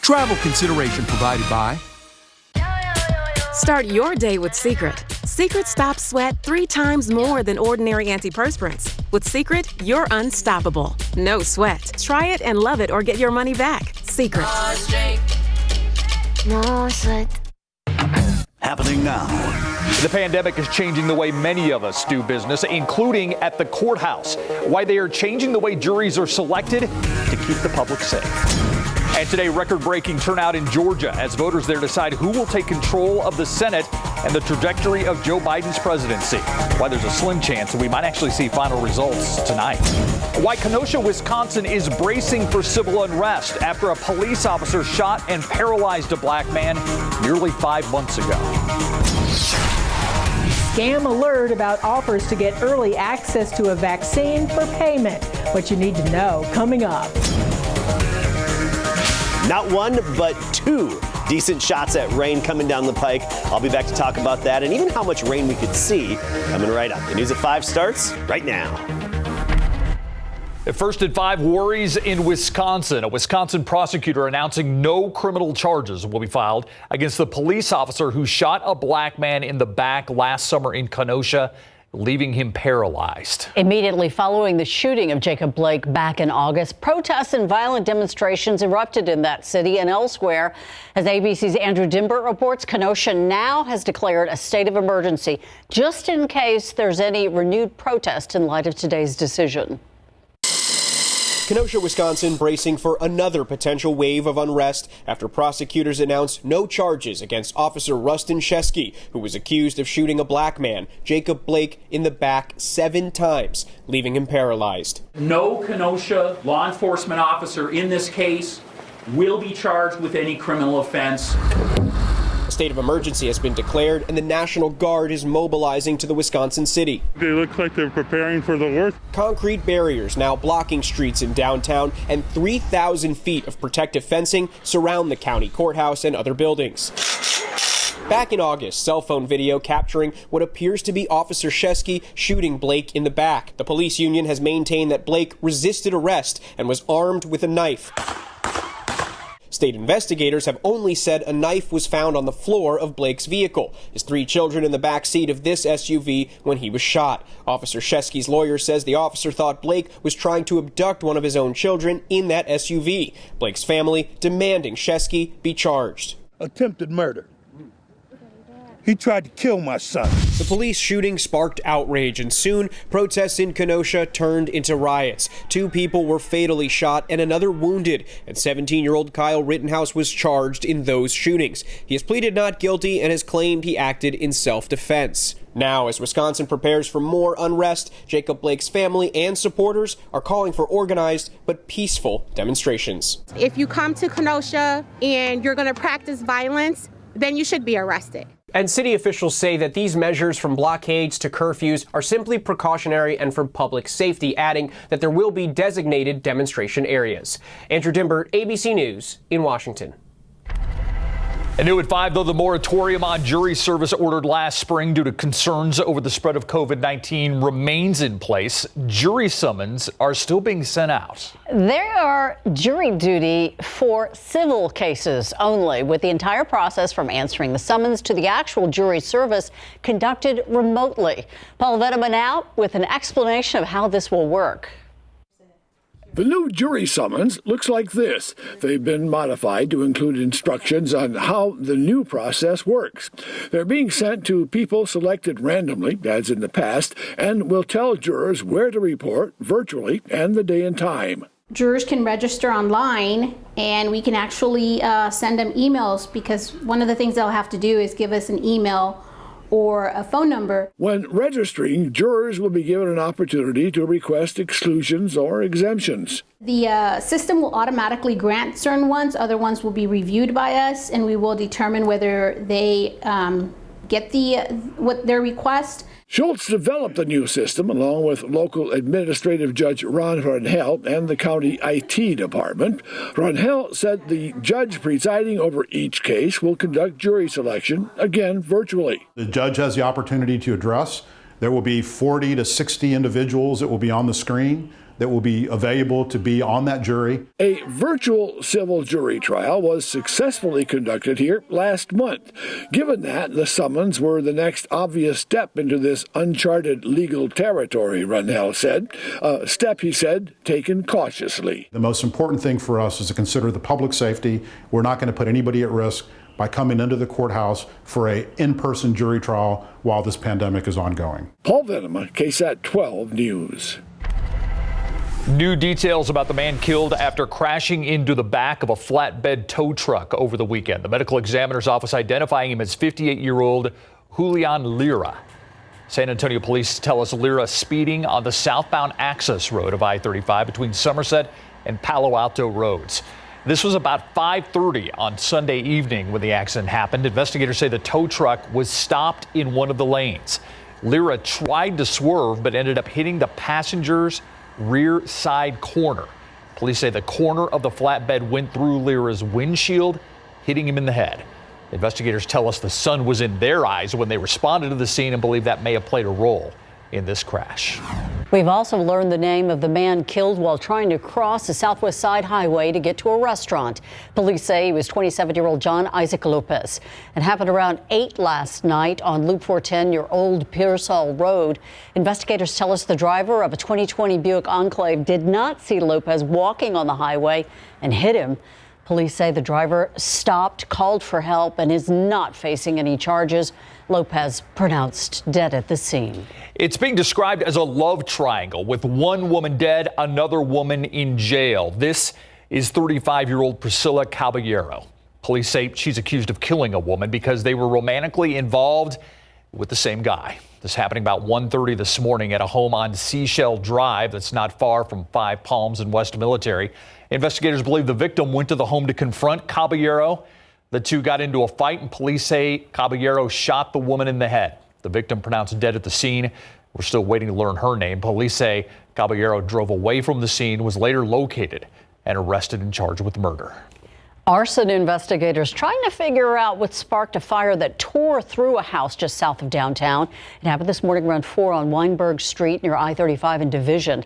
Travel consideration provided by... Start your day with Secret. Secret stops sweat 3 times more than ordinary antiperspirants. With Secret, you're unstoppable. No sweat. Try it and love it or get your money back. Secret. No sweat. Happening now. The pandemic is changing the way many of us do business, including at the courthouse. Why they are changing the way juries are selected to keep the public safe. And today, record-breaking turnout in Georgia as voters there decide who will take control of the Senate and the trajectory of Joe Biden's presidency. Why there's a slim chance that we might actually see final results tonight. Why Kenosha, Wisconsin is bracing for civil unrest after a police officer shot and paralyzed a black man nearly 5 months ago. Scam alert about offers to get early access to a vaccine for payment. What you need to know coming up. Not one, but 2 decent shots at rain coming down the pike. I'll be back to talk about that and even how much rain we could see coming right up. The News at 5 starts right now. At first at 5, worries in Wisconsin. A Wisconsin prosecutor announcing no criminal charges will be filed against the police officer who shot a black man in the back last summer in Kenosha, leaving him paralyzed. Immediately following the shooting of Jacob Blake back in August, protests and violent demonstrations erupted in that city and elsewhere. As ABC's Andrew Dimbert reports, Kenosha now has declared a state of emergency just in case there's any renewed protest in light of today's decision. Kenosha, Wisconsin bracing for another potential wave of unrest after prosecutors announced no charges against Officer Rustin Shesky, who was accused of shooting a black man, Jacob Blake, in the back 7 times, leaving him paralyzed. No Kenosha law enforcement officer in this case will be charged with any criminal offense. A state of emergency has been declared, and the National Guard is mobilizing to the Wisconsin city. They look like they're preparing for the worst. Concrete barriers now blocking streets in downtown, and 3,000 feet of protective fencing surround the county courthouse and other buildings. Back in August, cell phone video capturing what appears to be Officer Shesky shooting Blake in the back. The police union has maintained that Blake resisted arrest and was armed with a knife. State investigators have only said a knife was found on the floor of Blake's vehicle, his 3 children in the back seat of this SUV when he was shot. Officer Shesky's lawyer says the officer thought Blake was trying to abduct one of his own children in that SUV. Blake's family demanding Shesky be charged. Attempted murder. He tried to kill my son. The police shooting sparked outrage, and soon protests in Kenosha turned into riots. 2 people were fatally shot and another wounded, and 17-year-old Kyle Rittenhouse was charged in those shootings. He has pleaded not guilty and has claimed he acted in self-defense. Now, as Wisconsin prepares for more unrest, Jacob Blake's family and supporters are calling for organized but peaceful demonstrations. If you come to Kenosha and you're going to practice violence, then you should be arrested. And city officials say that these measures, from blockades to curfews, are simply precautionary and for public safety, adding that there will be designated demonstration areas. Andrew Dimbert, ABC News in Washington. And new at 5, though, the moratorium on jury service ordered last spring due to concerns over the spread of COVID-19 remains in place. Jury summons are still being sent out. There are jury duty for civil cases only, with the entire process from answering the summons to the actual jury service conducted remotely. Paul Vetterman now with an explanation of how this will work. The new jury summons looks like this. They've been modified to include instructions on how the new process works. They're being sent to people selected randomly, as in the past, and will tell jurors where to report virtually and the day and time. Jurors can register online, and we can actually send them emails, because one of the things they'll have to do is give us an email or a phone number. When registering, jurors will be given an opportunity to request exclusions or exemptions. The system will automatically grant certain ones. Other ones will be reviewed by us, and we will determine whether they get what their request. Schultz developed the new system along with local administrative judge Ron Ronhell and the county IT department. Ronhell said the judge presiding over each case will conduct jury selection, again virtually. The judge has the opportunity to address. There will be 40 to 60 individuals that will be on the screen. that will be available to be on that jury. A virtual civil jury trial was successfully conducted here last month. Given that, the summons were the next obvious step into this uncharted legal territory, Runnell said. A step, he said, taken cautiously. The most important thing for us is to consider the public safety. We're not going to put anybody at risk by coming into the courthouse for an in-person jury trial while this pandemic is ongoing. Paul Venema, KSAT 12 News. New details about the man killed after crashing into the back of a flatbed tow truck over the weekend. The medical examiner's office identifying him as 58-year-old Julian Lira. San Antonio police tell us Lira speeding on the southbound access road of I-35 between Somerset and Palo Alto roads. This was about 5:30 on Sunday evening when the accident happened. Investigators say the tow truck was stopped in one of the lanes. Lira tried to swerve but ended up hitting the passenger's rear side corner. Police say the corner of the flatbed went through Lira's windshield, hitting him in the head. Investigators tell us the sun was in their eyes when they responded to the scene and believe that may have played a role in this crash. We've also learned the name of the man killed while trying to cross the Southwest Side Highway to get to a restaurant. Police say he was 27-year-old John Isaac Lopez. It happened around 8 last night on Loop 410 near Old Pearsall Road. Investigators tell us the driver of a 2020 Buick Enclave did not see Lopez walking on the highway and hit him. Police say the driver stopped, called for help, and is not facing any charges. Lopez pronounced dead at the scene. It's being described as a love triangle with one woman dead, another woman in jail. This is 35-year-old Priscilla Caballero. Police say she's accused of killing a woman because they were romantically involved with the same guy. This happening about 1:30 this morning at a home on Seashell Drive that's not far from Five Palms and West Military. Investigators believe the victim went to the home to confront Caballero. The two got into a fight, and police say Caballero shot the woman in the head. The victim pronounced dead at the scene. We're still waiting to learn her name. Police say Caballero drove away from the scene, was later located and arrested and charged with murder. Arson investigators trying to figure out what sparked a fire that tore through a house just south of downtown. It happened this morning around 4 on Weinberg Street near I-35 and Division.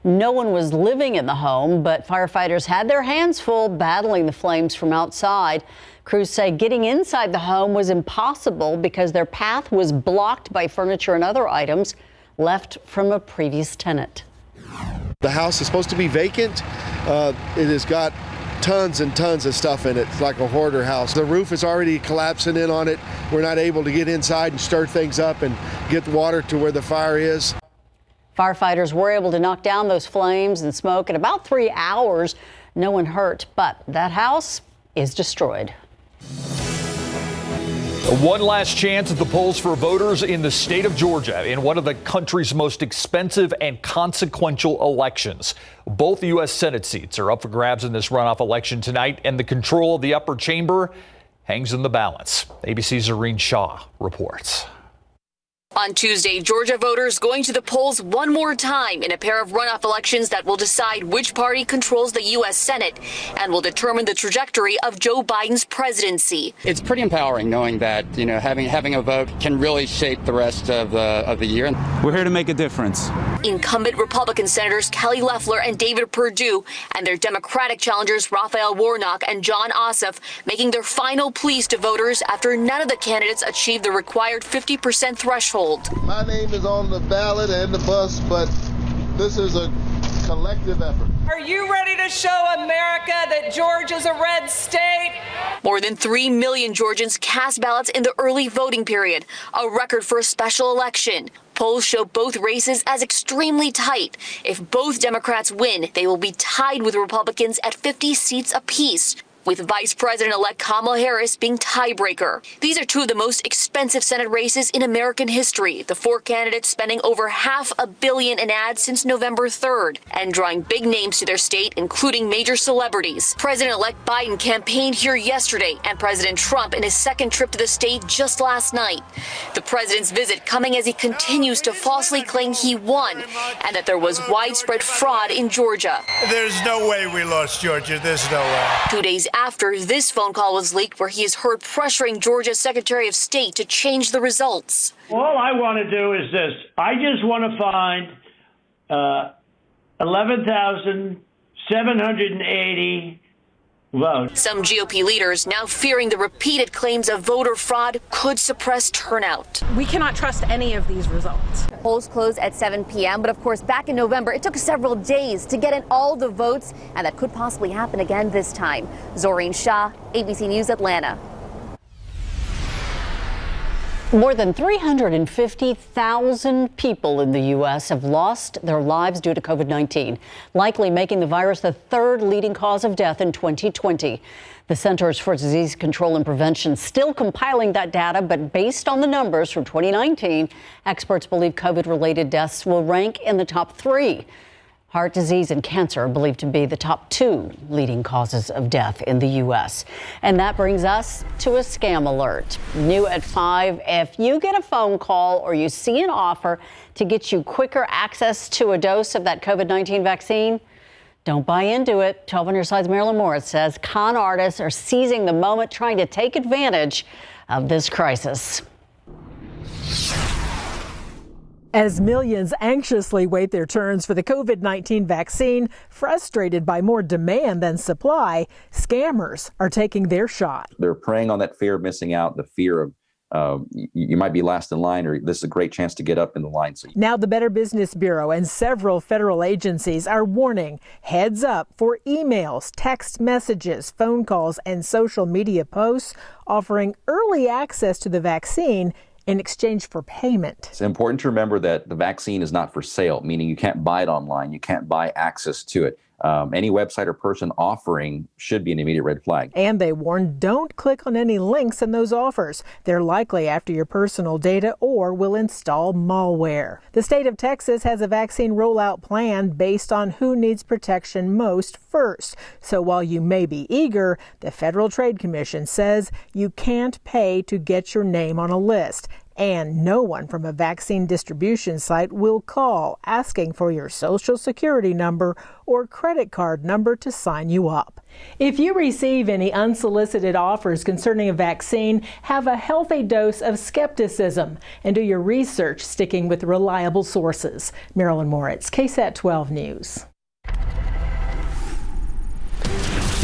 No one was living in the home, but firefighters had their hands full battling the flames from outside. Crews say getting inside the home was impossible because their path was blocked by furniture and other items left from a previous tenant. The house is supposed to be vacant. It has got tons and tons of stuff in it. It's like a hoarder house. The roof is already collapsing in on it. We're not able to get inside and stir things up and get the water to where the fire is. Firefighters were able to knock down those flames and smoke in about 3 hours. No one hurt, but that house is destroyed. One last chance at the polls for voters in the state of Georgia in one of the country's most expensive and consequential elections. Both U.S. Senate seats are up for grabs in this runoff election tonight, and the control of the upper chamber hangs in the balance. ABC's Zareen Shaw reports. On Tuesday, Georgia voters going to the polls one more time in a pair of runoff elections that will decide which party controls the U.S. Senate and will determine the trajectory of Joe Biden's presidency. It's pretty empowering knowing that, having a vote can really shape the rest of the year. We're here to make a difference. Incumbent Republican Senators Kelly Loeffler and David Perdue and their Democratic challengers Raphael Warnock and John Ossoff making their final pleas to voters after none of the candidates achieved the required 50% threshold. My name is on the ballot and the bus, but this is a collective effort. Are you ready to show America that Georgia's a red state? More than 3 million Georgians cast ballots in the early voting period, a record for a special election. Polls show both races as extremely tight. If both Democrats win, they will be tied with Republicans at 50 seats apiece, with Vice President-elect Kamala Harris being tiebreaker. These are two of the most expensive Senate races in American history, the four candidates spending over $500 million in ads since November 3rd and drawing big names to their state, including major celebrities. President-elect Biden campaigned here yesterday, and President Trump in his second trip to the state just last night. The president's visit coming as he continues to falsely claim he won and that there was widespread fraud in Georgia. There's no way we lost Georgia. There's no way. 2 days after this phone call was leaked where he is heard pressuring Georgia's Secretary of State to change the results. All I want to do is this. I just want to find 11,780 votes. Some GOP leaders now fearing the repeated claims of voter fraud could suppress turnout. We cannot trust any of these results. Polls closed at 7 p.m., but of course, back in November, it took several days to get in all the votes, and that could possibly happen again this time. Zoreen Shah, ABC News, Atlanta. More than 350,000 people in the U.S. have lost their lives due to COVID-19, likely making the virus the third leading cause of death in 2020. The Centers for Disease Control and Prevention still compiling that data, but based on the numbers from 2019, experts believe COVID-related deaths will rank in the top 3. Heart disease and cancer are believed to be the top 2 leading causes of death in the U.S. And that brings us to a scam alert. New at 5, if you get a phone call or you see an offer to get you quicker access to a dose of that COVID-19 vaccine, don't buy into it. 12 on your side's Marilyn Moritz says con artists are seizing the moment, trying to take advantage of this crisis. As millions anxiously wait their turns for the COVID-19 vaccine, frustrated by more demand than supply, scammers are taking their shot. They're preying on that fear of missing out, the fear of you might be last in line, or this is a great chance to get up in the line. Now the Better Business Bureau and several federal agencies are warning, heads up for emails, text messages, phone calls, and social media posts offering early access to the vaccine in exchange for payment. It's important to remember that the vaccine is not for sale, meaning you can't buy it online. You can't buy access to it. Any website or person offering should be an immediate red flag. And they warn, don't click on any links in those offers. They're likely after your personal data or will install malware. The state of Texas has a vaccine rollout plan based on who needs protection most first. So while you may be eager, the Federal Trade Commission says you can't pay to get your name on a list. And no one from a vaccine distribution site will call asking for your social security number or credit card number to sign you up. If you receive any unsolicited offers concerning a vaccine, have a healthy dose of skepticism and do your research sticking with reliable sources. Marilyn Moritz, KSAT 12 News.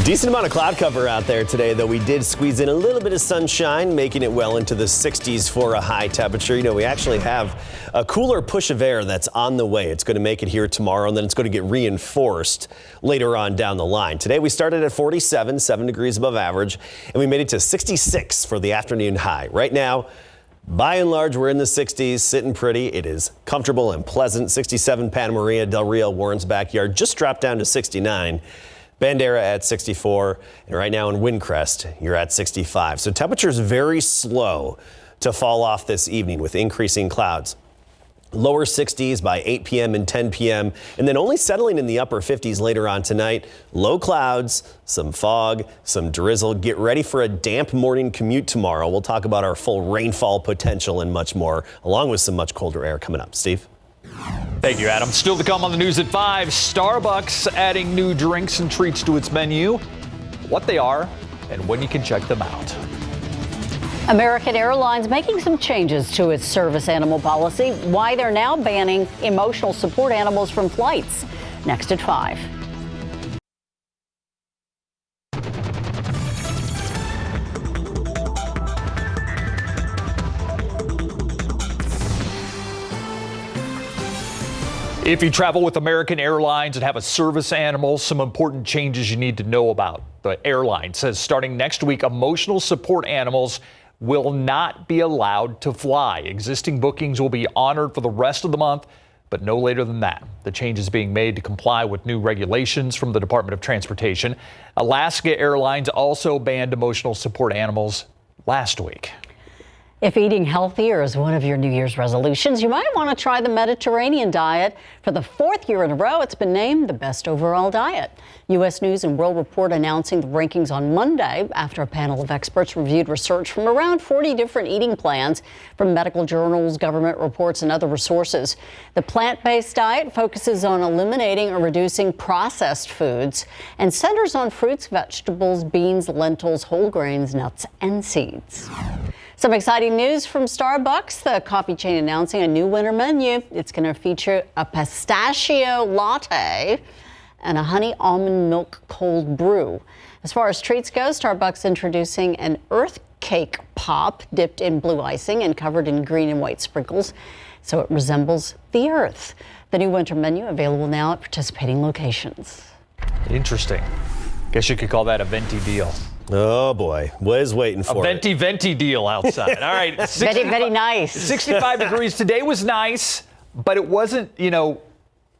Decent amount of cloud cover out there today, though we did squeeze in a little bit of sunshine, making it well into the 60s for a high temperature. You know, we actually have a cooler push of air that's on the way. It's going to make it here tomorrow, and then it's going to get reinforced later on down the line. Today we started at 47, 7 degrees above average, and we made it to 66 for the afternoon high. Right now, by and large, we're in the 60s, sitting pretty. It is comfortable and pleasant. 67 Santa Maria, Del Rio, Warren's backyard, just dropped down to 69. Bandera at 64, and right now in Windcrest, you're at 65. So temperatures very slow to fall off this evening with increasing clouds. Lower 60s by 8 p.m. and 10 p.m., and then only settling in the upper 50s later on tonight. Low clouds, some fog, some drizzle. Get ready for a damp morning commute tomorrow. We'll talk about our full rainfall potential and much more, along with some much colder air coming up. Steve? Thank you, Adam. Still to come on the news at 5, Starbucks adding new drinks and treats to its menu, what they are, and when you can check them out. American Airlines making some changes to its service animal policy, why they're now banning emotional support animals from flights. Next at 5. If you travel with American Airlines and have a service animal, some important changes you need to know about. The airline says starting next week, emotional support animals will not be allowed to fly. Existing bookings will be honored for the rest of the month, but no later than that. The change is being made to comply with new regulations from the Department of Transportation. Alaska Airlines also banned emotional support animals last week. If eating healthier is one of your New Year's resolutions, you might want to try the Mediterranean diet. For the 4th year in a row, it's been named the best overall diet. U.S. News and World Report announcing the rankings on Monday after a panel of experts reviewed research from around 40 different eating plans from medical journals, government reports, and other resources. The plant-based diet focuses on eliminating or reducing processed foods and centers on fruits, vegetables, beans, lentils, whole grains, nuts, and seeds. Some exciting news from Starbucks, the coffee chain announcing a new winter menu. It's going to feature a pistachio latte and a honey almond milk cold brew. As far as treats go, Starbucks introducing an earth cake pop dipped in blue icing and covered in green and white sprinkles, so it resembles the earth. The new winter menu available now at participating locations. Interesting. Guess you could call that a venti deal. Oh boy, Wes waiting for it. A venti deal outside. All right. Very nice. 65 degrees today was nice, but it wasn't,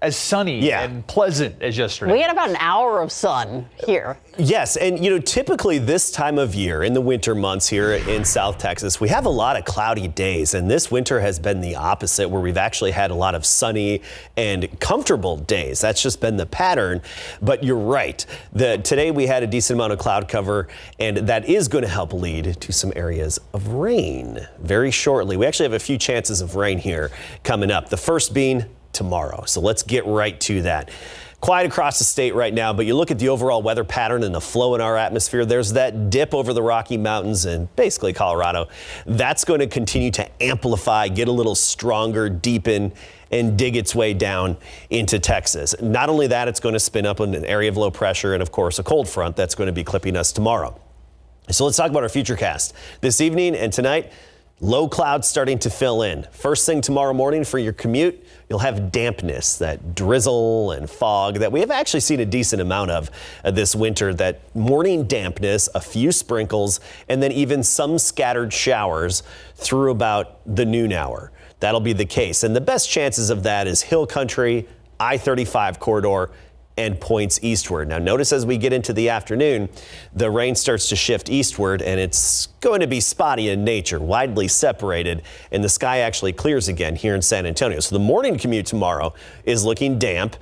as sunny and pleasant as yesterday. We had about an hour of sun here. Yes, and typically this time of year in the winter months here in South Texas, we have a lot of cloudy days, and this winter has been the opposite, where we've actually had a lot of sunny and comfortable days. That's just been the pattern. But you're right, today we had a decent amount of cloud cover, and that is going to help lead to some areas of rain very shortly. We actually have a few chances of rain here coming up. The first being tomorrow. So let's get right to that. Quiet across the state right now, but you look at the overall weather pattern and the flow in our atmosphere, there's that dip over the Rocky Mountains and basically Colorado. That's going to continue to amplify, get a little stronger, deepen, and dig its way down into Texas. Not only that, it's going to spin up in an area of low pressure and, of course, a cold front that's going to be clipping us tomorrow. So let's talk about our futurecast. This evening and tonight, low clouds starting to fill in. First thing tomorrow morning for your commute, you'll have dampness, that drizzle and fog that we have actually seen a decent amount of this winter. That morning dampness, a few sprinkles, and then even some scattered showers through about the noon hour. That'll be the case. And the best chances of that is Hill Country, I-35 corridor, and points eastward. Now notice as we get into the afternoon, the rain starts to shift eastward, and it's going to be spotty in nature, widely separated, and the sky actually clears again here in San Antonio. So the morning commute tomorrow is looking damp.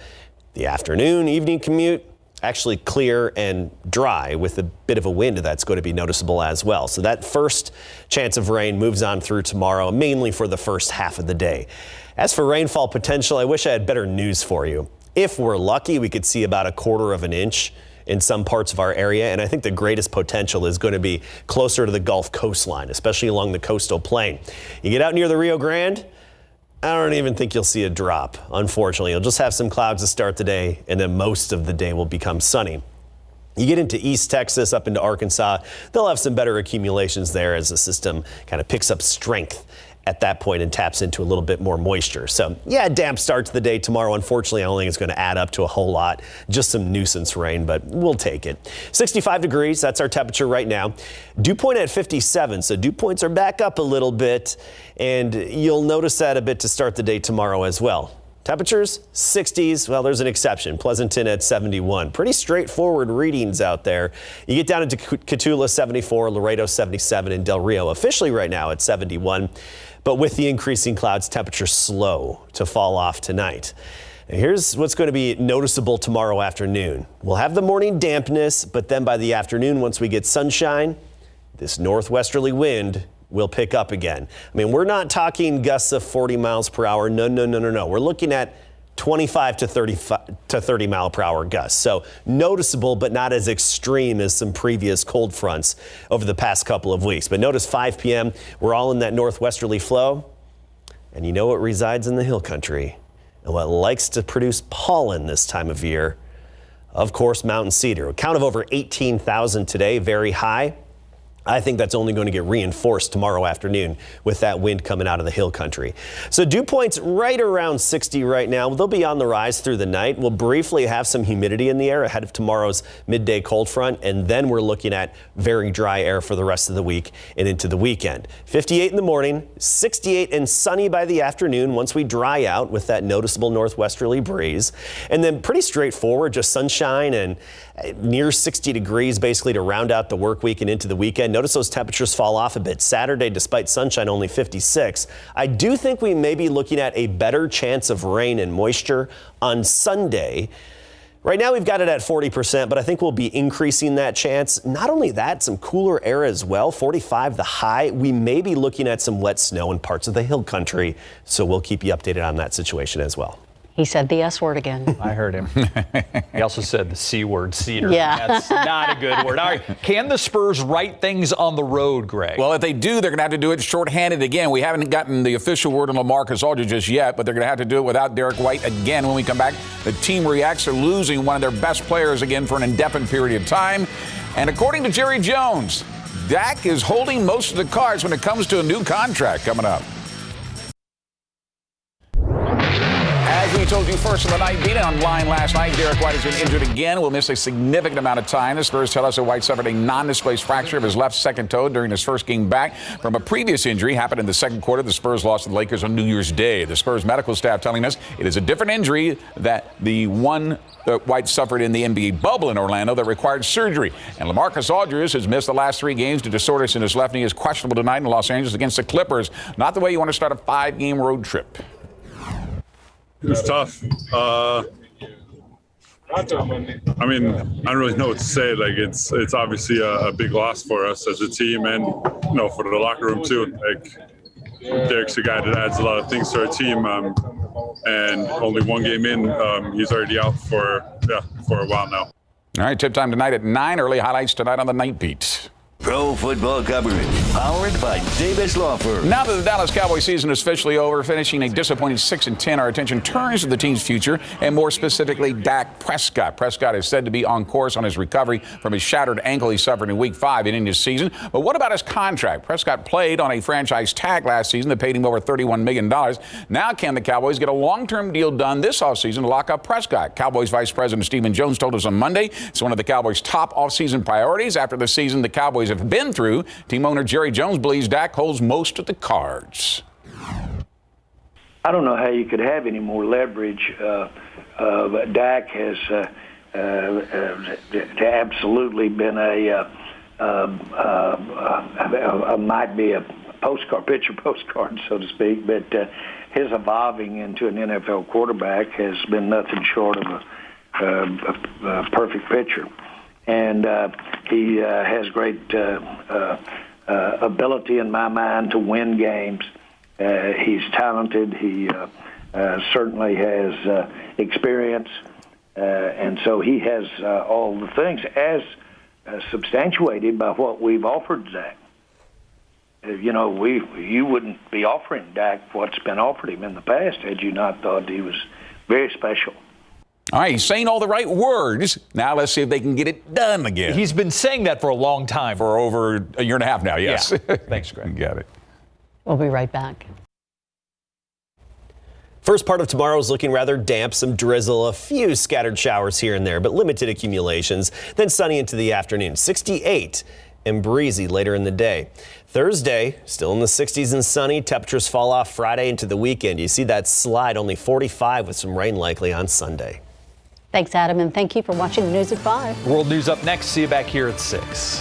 The afternoon, evening commute, actually clear and dry with a bit of a wind that's going to be noticeable as well. So that first chance of rain moves on through tomorrow, mainly for the first half of the day. As for rainfall potential, I wish I had better news for you. If we're lucky, we could see about 1/4 of an inch in some parts of our area, and I think the greatest potential is going to be closer to the Gulf coastline, especially along the coastal plain. You get out near the Rio Grande, I don't even think you'll see a drop, unfortunately. You'll just have some clouds to start the day, and then most of the day will become sunny. You get into East Texas, up into Arkansas, they'll have some better accumulations there as the system kind of picks up strength at that point and taps into a little bit more moisture. So yeah, damp start to the day tomorrow. Unfortunately, I don't think it's going to add up to a whole lot, just some nuisance rain, but we'll take it. 65 degrees, that's our temperature right now. Dew point at 57, so dew points are back up a little bit, and you'll notice that a bit to start the day tomorrow as well. Temperatures, 60s, well, there's an exception. Pleasanton at 71. Pretty straightforward readings out there. You get down into Cotulla, 74, Laredo, 77, and Del Rio officially right now at 71. But with the increasing clouds, temperatures slow to fall off tonight. Now here's what's going to be noticeable tomorrow afternoon. We'll have the morning dampness, but then by the afternoon, once we get sunshine, this northwesterly wind will pick up again. I mean, we're not talking gusts of 40 miles per hour. No. We're looking at 25 to 30 mile per hour gusts. So noticeable, but not as extreme as some previous cold fronts over the past couple of weeks. But notice 5 p.m., we're all in that northwesterly flow. And you know what resides in the hill country and what likes to produce pollen this time of year? Of course, mountain cedar. A count of over 18,000 today, very high. I think that's only going to get reinforced tomorrow afternoon with that wind coming out of the hill country. So dew points right around 60 right now. They'll be on the rise through the night. We'll briefly have some humidity in the air ahead of tomorrow's midday cold front, and then we're looking at very dry air for the rest of the week and into the weekend. 58 in the morning, 68 and sunny by the afternoon once we dry out with that noticeable northwesterly breeze. And then pretty straightforward, just sunshine and near 60 degrees basically to round out the work week and into the weekend. Notice those temperatures fall off a bit. Saturday, despite sunshine, only 56. I do think we may be looking at a better chance of rain and moisture on Sunday. Right now, we've got it at 40%, but I think we'll be increasing that chance. Not only that, some cooler air as well. 45 the high. We may be looking at some wet snow in parts of the hill country, so we'll keep you updated on that situation as well. He said the S word again. I heard him. He also said the C word, cedar. Yeah. That's not a good word. All right. Can the Spurs right things on the road, Greg? Well, if they do, they're going to have to do it shorthanded again. We haven't gotten the official word on LaMarcus Aldridge just yet, but they're going to have to do it without Derek White again when we come back. The team reacts to losing one of their best players again for an indefinite period of time. And according to Jerry Jones, Dak is holding most of the cards when it comes to a new contract coming up. As we told you first of the night, being online last night, Derek White has been injured again. Will miss a significant amount of time. The Spurs tell us that White suffered a non-displaced fracture of his left second toe during his first game back from a previous injury. Happened in the second quarter. The Spurs lost to the Lakers on New Year's Day. The Spurs medical staff telling us it is a different injury that the one that White suffered in the NBA bubble in Orlando that required surgery. And LaMarcus Aldridge has missed the last 3 games due to soreness in his left knee. Is questionable tonight in Los Angeles against the Clippers. Not the way you want to start a 5-game road trip. It's tough. I mean, I don't really know what to say. Like, it's obviously a big loss for us as a team, and for the locker room too. Like, Derek's a guy that adds a lot of things to our team, and only 1 game in, he's already out for a while now. All right, tip time tonight at 9. Early highlights tonight on the Night Beat. Pro football coverage, powered by Davis Law Firm. Now that the Dallas Cowboys season is officially over, finishing a disappointing 6-10, our attention turns to the team's future, and more specifically, Dak Prescott. Prescott is said to be on course on his recovery from his shattered ankle he suffered in Week 5 ending his season. But what about his contract? Prescott played on a franchise tag last season that paid him over $31 million. Now can the Cowboys get a long-term deal done this offseason to lock up Prescott? Cowboys Vice President Stephen Jones told us on Monday it's one of the Cowboys' top offseason priorities. After the season the Cowboys have been through, team owner Jerry Jones believes Dak holds most of the cards. I don't know how you could have any more leverage. Dak has absolutely been might be a picture postcard, so to speak, but his evolving into an NFL quarterback has been nothing short of a perfect pitcher. And he has great ability, in my mind, to win games. He's talented. He certainly has experience. And so he has all the things, as substantiated by what we've offered Zach. You wouldn't be offering Dak what's been offered him in the past had you not thought he was very special. All right, he's saying all the right words. Now let's see if they can get it done again. He's been saying that for a long time. For over a year and a half now, yes. Yeah. Thanks, Greg. You got it. We'll be right back. First part of tomorrow is looking rather damp, some drizzle, a few scattered showers here and there, but limited accumulations. Then sunny into the afternoon, 68 and breezy later in the day. Thursday, still in the 60s and sunny. Temperatures fall off Friday into the weekend. You see that slide, only 45 with some rain likely on Sunday. Thanks, Adam, and thank you for watching the News at 5. World News up next. See you back here at 6.